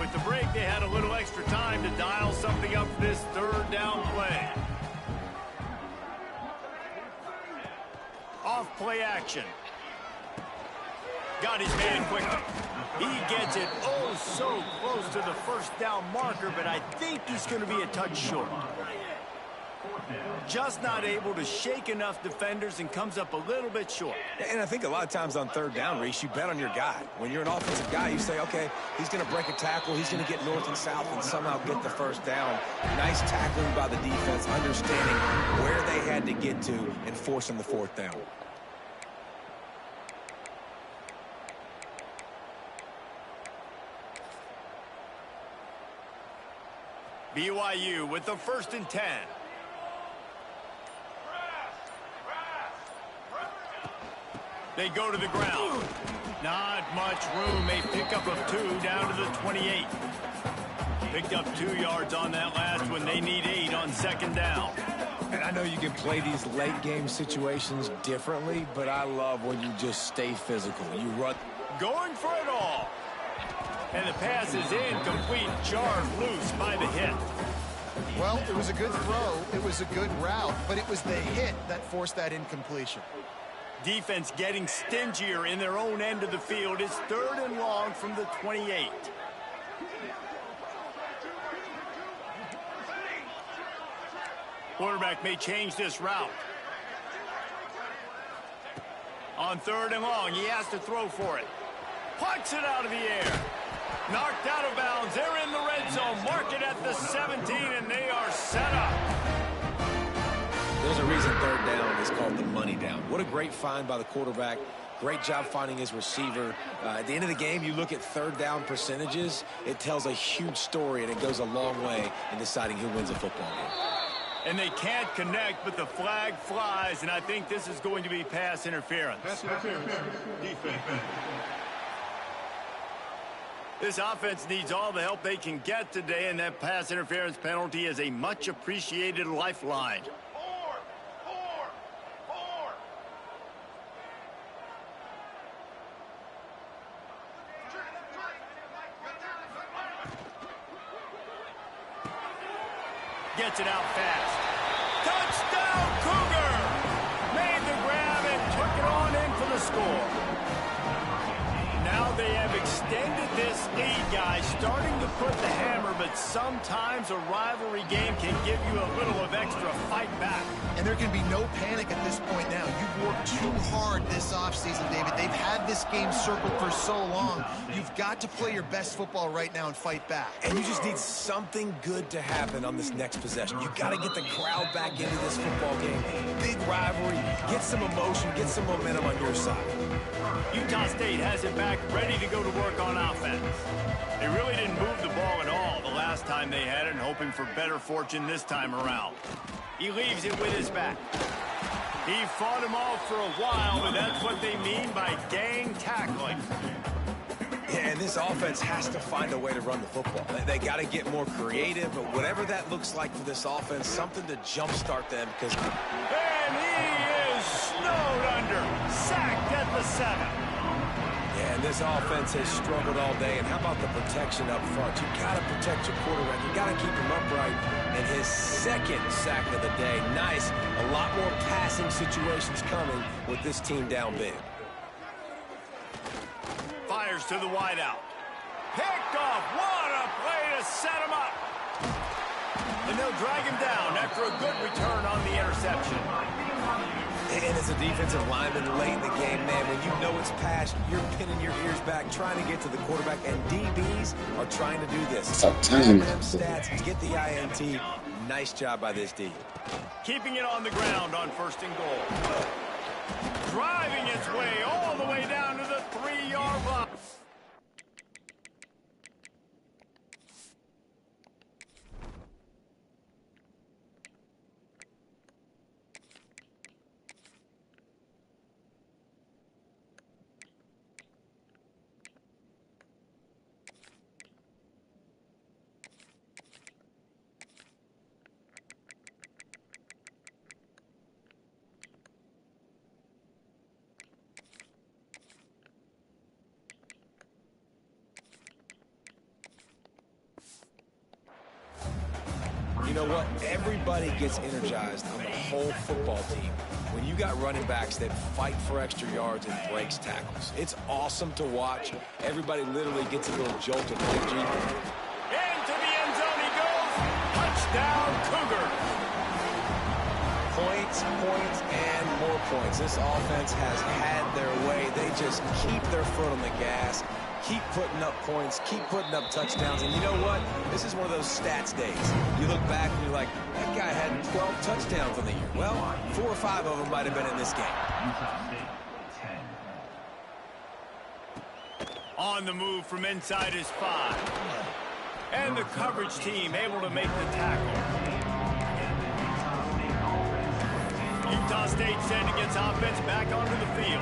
With the break, they had a little extra time to dial something up for this third down play. Off play action. Got his man quickly. He gets it oh so close to the first down marker, but I think he's going to be a touch short. Just not able to shake enough defenders and comes up a little bit short. And I think a lot of times on third down, Reese, you bet on your guy. When you're an offensive guy, you say, okay, he's going to break a tackle, he's going to get north and south and somehow get the first down. Nice tackling by the defense, understanding where they had to get to and forcing the fourth down. BYU with the 1st and 10. They go to the ground. Not much room. A pickup of 2 down to the 28. Picked up 2 yards on that last one. They need 8 on second down. And I know you can play these late game situations differently, but I love when you just stay physical. You run. Going for it all. And the pass is incomplete, jarred loose by the hit. Well, it was a good throw, it was a good route, but it was the hit that forced that incompletion. Defense getting stingier in their own end of the field. It's 3rd and long from the 28. Quarterback may change this route. On 3rd and long, he has to throw for it. Pucks it out of the air. Knocked out of bounds. They're in the red zone. Mark it at the 17, and they are set up. There's a reason third down is called the money down. What a great find by the quarterback. Great job finding his receiver. At the end of the game, you look at third down percentages. It tells a huge story, and it goes a long way in deciding who wins a football game. And they can't connect, but the flag flies, and I think this is going to be pass interference. Pass interference. Defense. This offense needs all the help they can get today, and that pass interference penalty is a much-appreciated lifeline. Gets it out fast. Touchdown, Cougar! Made the grab and took it on in for the score. Now they have extended this lead, guys, starting to put the hammer, but sometimes a rivalry game can give you a little of extra fight back. And there can be no panic at this point now. You've worked too hard this offseason, David. They've had this game circled for so long. You've got to play your best football right now and fight back. And you just need something good to happen on this next possession. You got to get the crowd back into this football game. Big rivalry. Get some emotion. Get some momentum on your side. Utah State has it back, ready to go to work on offense. They really didn't move the ball at all the last time they had it, and hoping for better fortune this time around. He leaves it with his back. He fought him off for a while, but that's what they mean by gang tackling. Yeah, and this offense has to find a way to run the football. They got to get more creative, but whatever that looks like for this offense, something to jumpstart them. And he is snowed under, sacked at the 7. Yeah, and this offense has struggled all day. And how about the protection up front? You got to protect your quarterback. You got to keep him upright. And his second sack of the day, nice. A lot more passing situations coming with this team down big. Fires to the wideout. Picked off. What a play to set him up. And they'll drag him down after a good return on the interception. And as a defensive lineman late in the game, man, when you know it's past, you're pinning your ears back, trying to get to the quarterback, and DBs are trying to do this. Grabbing them stats, get the INT. Nice job by this D. Keeping it on the ground on 1st and goal. Driving its way all the way down to the 3-yard line. You know what? Everybody gets energized on the whole football team when you got running backs that fight for extra yards and breaks tackles. It's awesome to watch. Everybody literally gets a little jolt of energy. Into the end zone he goes. Touchdown, Cougar. Points, points, and more points. This offense has had their way. They just keep their foot on the gas. Keep putting up points, keep putting up touchdowns, and you know what? This is one of those stats days. You look back and you're like, that guy had 12 touchdowns on the year. Well, 4 or 5 of them might have been in this game. On the move from inside his 5. And the coverage team able to make the tackle. Utah State sending its offense back onto the field.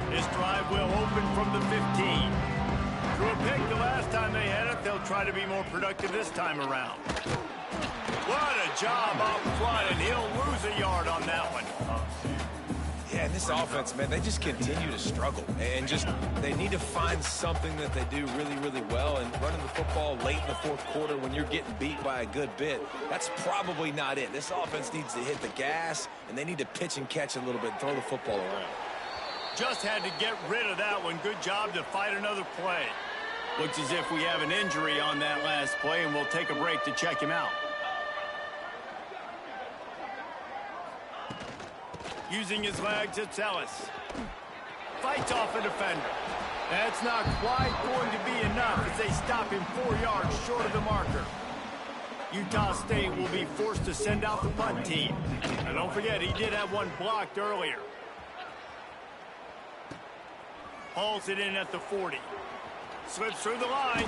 This drive will open from the 15. Threw a pick the last time they had it. They'll try to be more productive this time around. What a job up front, and he'll lose a yard on that one. Yeah, and this offense, man, they just continue to struggle. And just, they need to find something that they do really, really well. And running the football late in the 4th quarter when you're getting beat by a good bit, that's probably not it. This offense needs to hit the gas, and they need to pitch and catch a little bit and throw the football around. Just had to get rid of that one. Good job to fight another play. Looks as if we have an injury on that last play, and we'll take a break to check him out. Using his legs, it's Ellis. Fights off a defender. That's not quite going to be enough as they stop him 4 yards short of the marker. Utah State will be forced to send out the punt team. And don't forget, he did have one blocked earlier. Hauls it in at the 40. Slips through the line.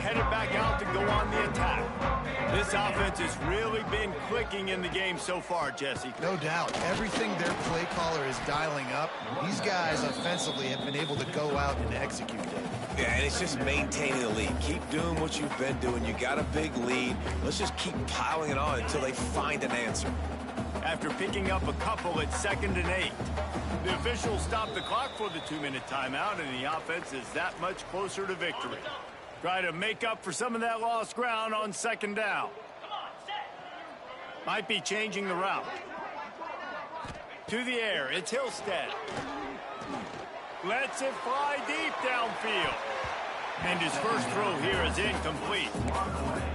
Headed back out to go on the attack. This offense has really been clicking in the game so far, Jesse. No doubt. Everything their play caller is dialing up, these guys offensively have been able to go out and execute it. Yeah, and it's just maintaining the lead. Keep doing what you've been doing. You got a big lead. Let's just keep piling it on until they find an answer. after picking up a couple at 2nd and 8. The officials stopped the clock for the 2-minute timeout, and the offense is that much closer to victory. Try to make up for some of that lost ground on 2nd down. Might be changing the route. To the air, it's Hillstead. Lets it fly deep downfield. And his first throw here is incomplete.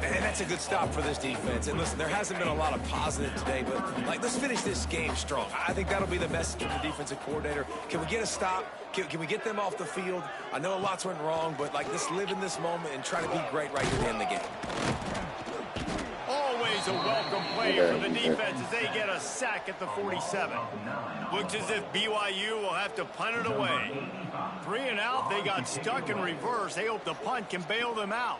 And that's a good stop for this defense. And listen, there hasn't been a lot of positive today, but let's finish this game strong. I think that'll be the message from the defensive coordinator. Can we get a stop? Can we get them off the field? I know lots went wrong, but let's live in this moment and try to be great right here to end the game. Always a welcome play for the defense as they get a sack at the 47. Looks as if BYU will have to punt it away. 3 and out, they got stuck in reverse. They hope the punt can bail them out.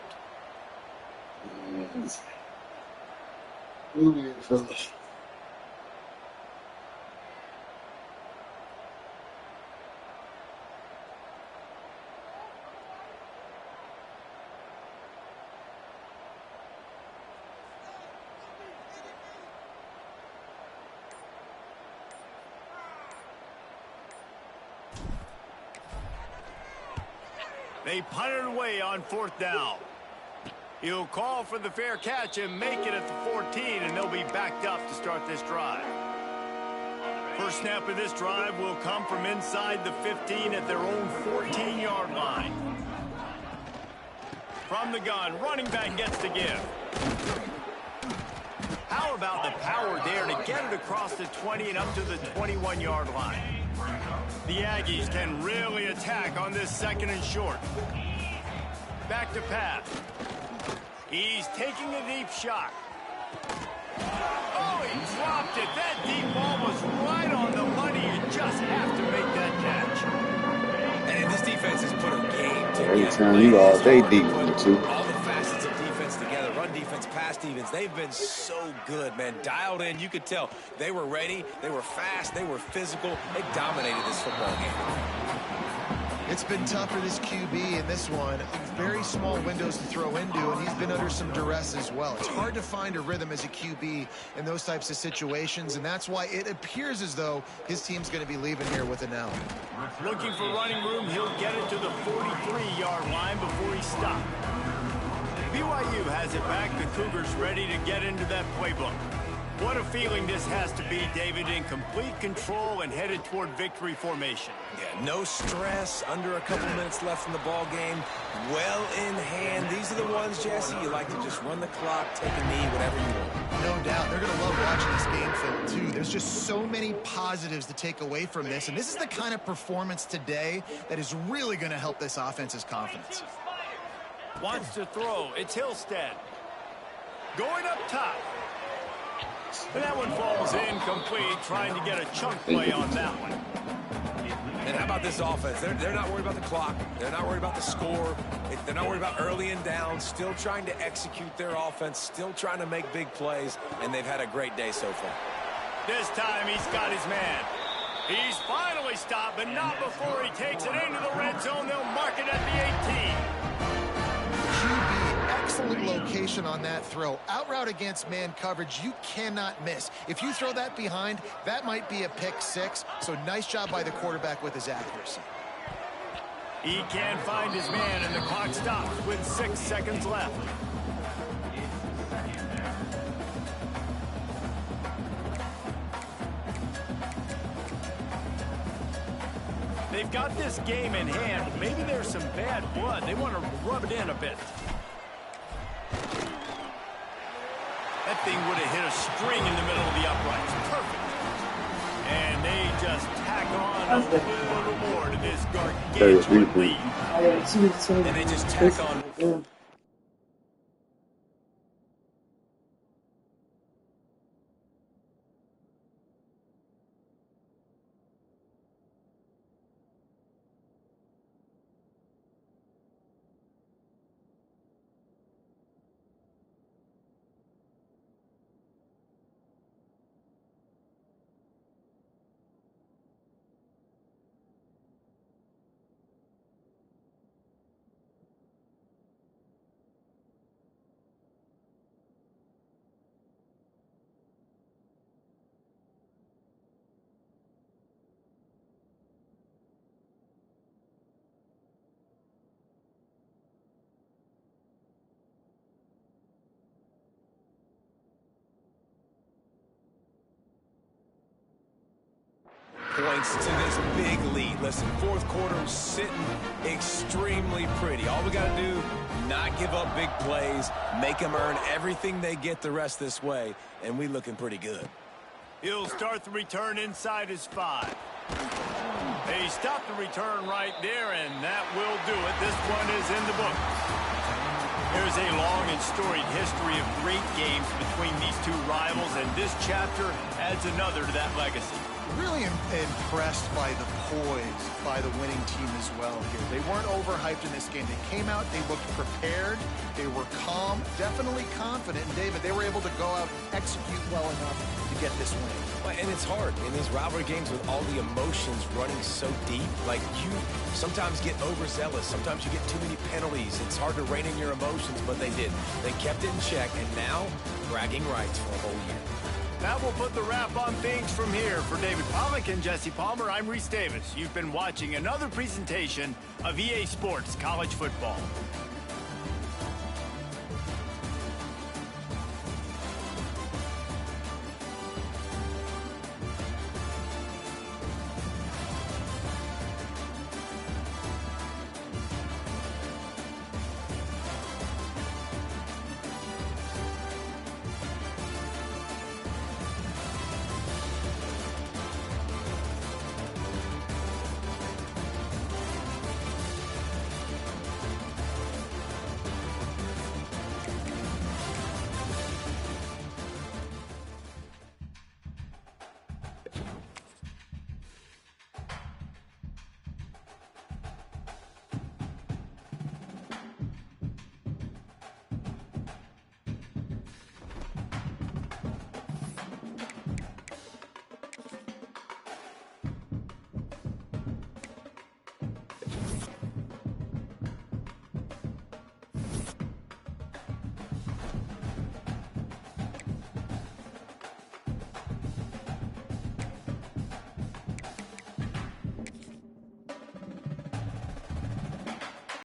They punt it away on 4th down. He'll call for the fair catch and make it at the 14, and they'll be backed up to start this drive. First snap of this drive will come from inside the 15 at their own 14-yard line. From the gun, running back gets the give. How about the power there to get it across the 20 and up to the 21-yard line? The Aggies can really attack on this 2nd and short. Back to pass. He's taking a deep shot. Oh, he dropped it. That deep ball was right on the money. You just have to make that catch. And this defense has put a game together. Every time you all day deep one, too. All the facets of defense together. Run defense, pass defense. They've been so good, man. Dialed in. You could tell they were ready. They were fast. They were physical. They dominated this football game. It's been tough for this QB in this one. Very small windows to throw into, and he's been under some duress as well. It's hard to find a rhythm as a QB in those types of situations, and that's why it appears as though his team's going to be leaving here with an L. Looking for running room, he'll get it to the 43-yard line before he stopped. BYU has it back. The Cougars ready to get into that playbook. What a feeling this has to be, David, in complete control and headed toward victory formation. Yeah, no stress, under a couple minutes left in the ball game, well in hand. These are the ones, Jesse, you like to just run the clock, take a knee, whatever you want. No doubt. They're going to love watching this game film, too. There's just so many positives to take away from this, and this is the kind of performance today that is really going to help this offense's confidence. Wants to throw. It's Hillstead. Going up top. And that one falls incomplete, trying to get a chunk play on that one. And how about this offense? They're not worried about the clock. They're not worried about the score. They're not worried about early and down. Still trying to execute their offense. Still trying to make big plays. And they've had a great day so far. This time he's got his man. He's finally stopped, but not before he takes it into the red zone. They'll mark it at the 18. Excellent location on that throw. Out route against man coverage, you cannot miss. If you throw that behind, that might be a pick 6. So nice job by the quarterback with his accuracy. He can't find his man, and the clock stops with 6 seconds left. They've got this game in hand. Maybe there's some bad blood. They want to rub it in a bit. That thing would have hit a string in the middle of the uprights. Perfect. And they just tack on a little more to this gargantuan lead. And they just tack on. points to this big lead. Listen, fourth quarter sitting extremely pretty. All we got to do, not give up big plays, make them earn everything they get the rest this way, and we looking pretty good. He'll start the return inside his 5. He stopped the return right there, and that will do it. This one is in the book. There's a long and storied history of great games between these two rivals, and this chapter adds another to that legacy. Really impressed by the poise by the winning team as well here. They weren't overhyped in this game. They came out, they looked prepared, they were calm, definitely confident. And David, they were able to go out and execute well enough to get this win. And it's hard in these rivalry games with all the emotions running so deep. Like, you sometimes get overzealous. Sometimes you get too many penalties. It's hard to rein in your emotions, but they did. They kept it in check, and now bragging rights for a whole year. That will put the wrap on things from here. For David Pollack and Jesse Palmer, I'm Reese Davis. You've been watching another presentation of EA Sports College Football.